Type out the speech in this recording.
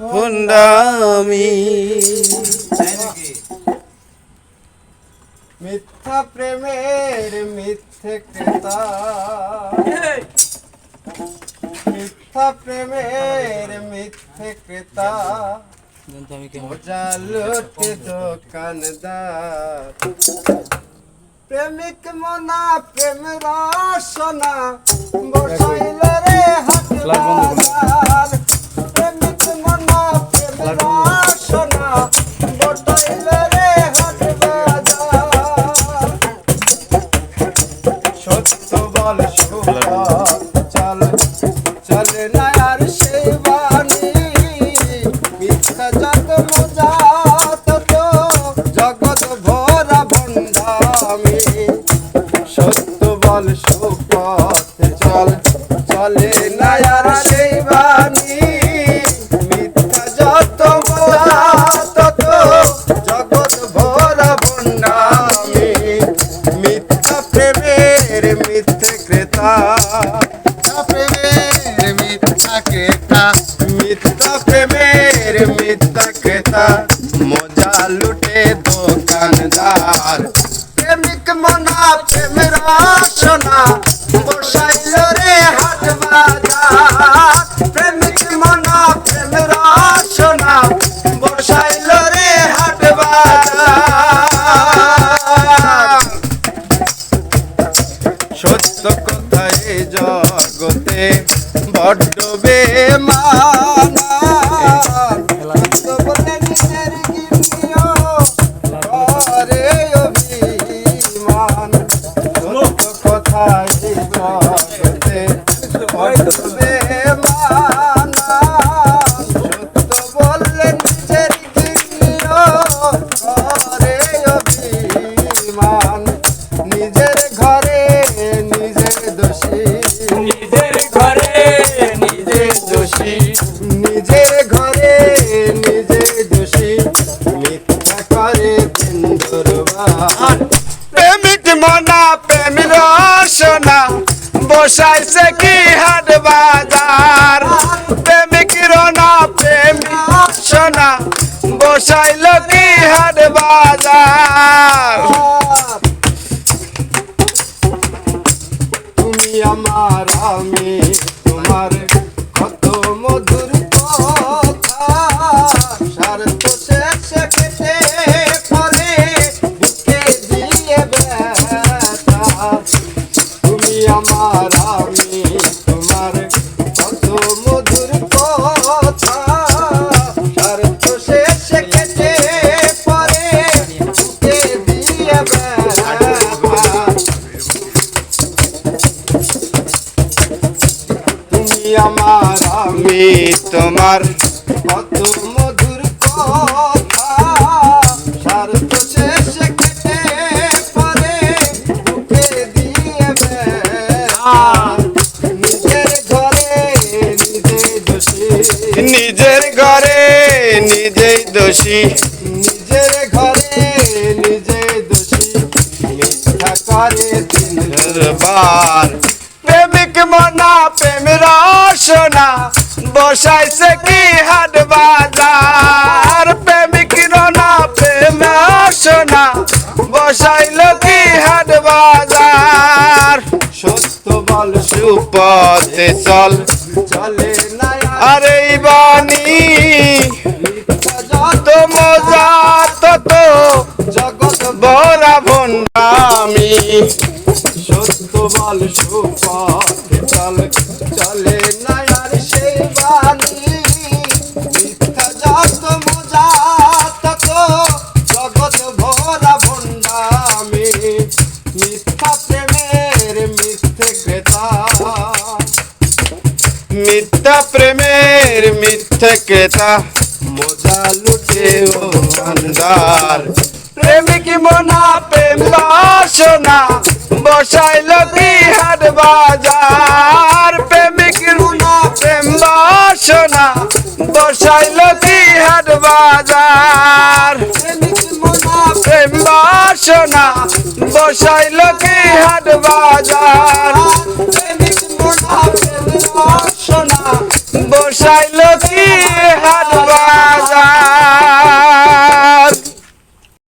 ভণ্ডামি। মিথ্যা প্রেমের মিথ্যে ক্রেতা, মিথ্যা প্রেমের মিথ্যে ক্রেতা, মজা লুটে দোকানদার। প্রেমিক মনা প্রেম রসনা বসাইল রে হাট বাজার। প্রেমিক মনা প্রেম রসনা বসাইল রে হাট বাজার। সত্য বল চল চলে না আর সেই বাণী। মিথ্যা যত মজা তত জগৎ ভরা ভণ্ডামি। সত্য বল সুপথ চল চলে না আর সেই বাণী। মিথ্যা যত মজা তত জগৎ ভরা ভণ্ডামি। মিথ্যা প্রেমের মিথ্যে ক্রেতা, প্রেমের মিথ্যা ক্রেতা, মিথ্যা প্রেমের মিথ্যা ক্রেতা, মজা লুটে দোকানদার। প্রেমিক মনা প্রেম রসনা বসাইল রে হাট বাজার। প্রেমিক মনা প্রেম রসনা বসাইল রে হাট বাজার। সত্য কথায় জগতে বড্ড বেমানা। সত্য বলে নিজের গিরিও করে অভিমান। সত্য কথায় জগতে বড্ড বেমানা। সত্য বললে নিজের গিরিও করে অভিমান। নিজের ঘরে নিজে দোষী, নিজের ঘরে নিজে দোষী, নিজের ঘরে নিজে দোষী। মিথ্যা করে দুর্বার। প্রেমিক মনা প্রেম রসনা বসাইছে কি হাট বাজার। প্রেমিক রনা প্রেম রসনা বসাইল কি হাট বাজার। তুমি আমার আমি তোমার কত মধুর কথা। স্বার্থ শেষে কেটে পরে বুকে দিয়ে ব্যথা। তুমি আমার আমি তোমার কত মধুর কথা। স্বার্থ শেষে কেটে পরে বুকে দিয়ে ব্যথা। তুমি আমার আমি তোমার কত মধুর কথা। স্বার্থ শেষে কেটে পরে বুকে দিয়ে ব্যথা। নিজের ঘরে নিজে দোষী, নিজের ঘরে নিজেই দোষী, নিজের ঘরে নিজে দোষী। মিথ্যা করে দিনবার। প্রেমিক মনা প্রেম রসনা বসাইছে কি হাট বাজার। প্রেমিক রনা প্রেম রসনা বসাইল কি হাট বাজার। সত্য বল সুপথে চল চলে না আরে বাণী। মিথ্যা যত মজা তত জগৎ ভরা ভণ্ডামি। সত্য বল সুপথে চল চলে না আর সেই বাণী। মিথ্যা যত মজা তত জগৎ ভরা ভণ্ডামি। মিথ্যা প্রেমের মিথ্যে ক্রেতা, মিথ্যা প্রেমের মিথ্যে ক্রেতা, মজা লুটে দোকানদার। প্রেমিক মনা প্রেম রসনা বসাইল কি হাট বাজার। প্রেমিক মনা প্রেম রসনা বসাইল কি হাট বাজার। প্রেমিক মনা প্রেম রসনা বসাইল কি হাট বাজার। প্রেমিক মনা প্রেম রসনা বসাইল কি হাট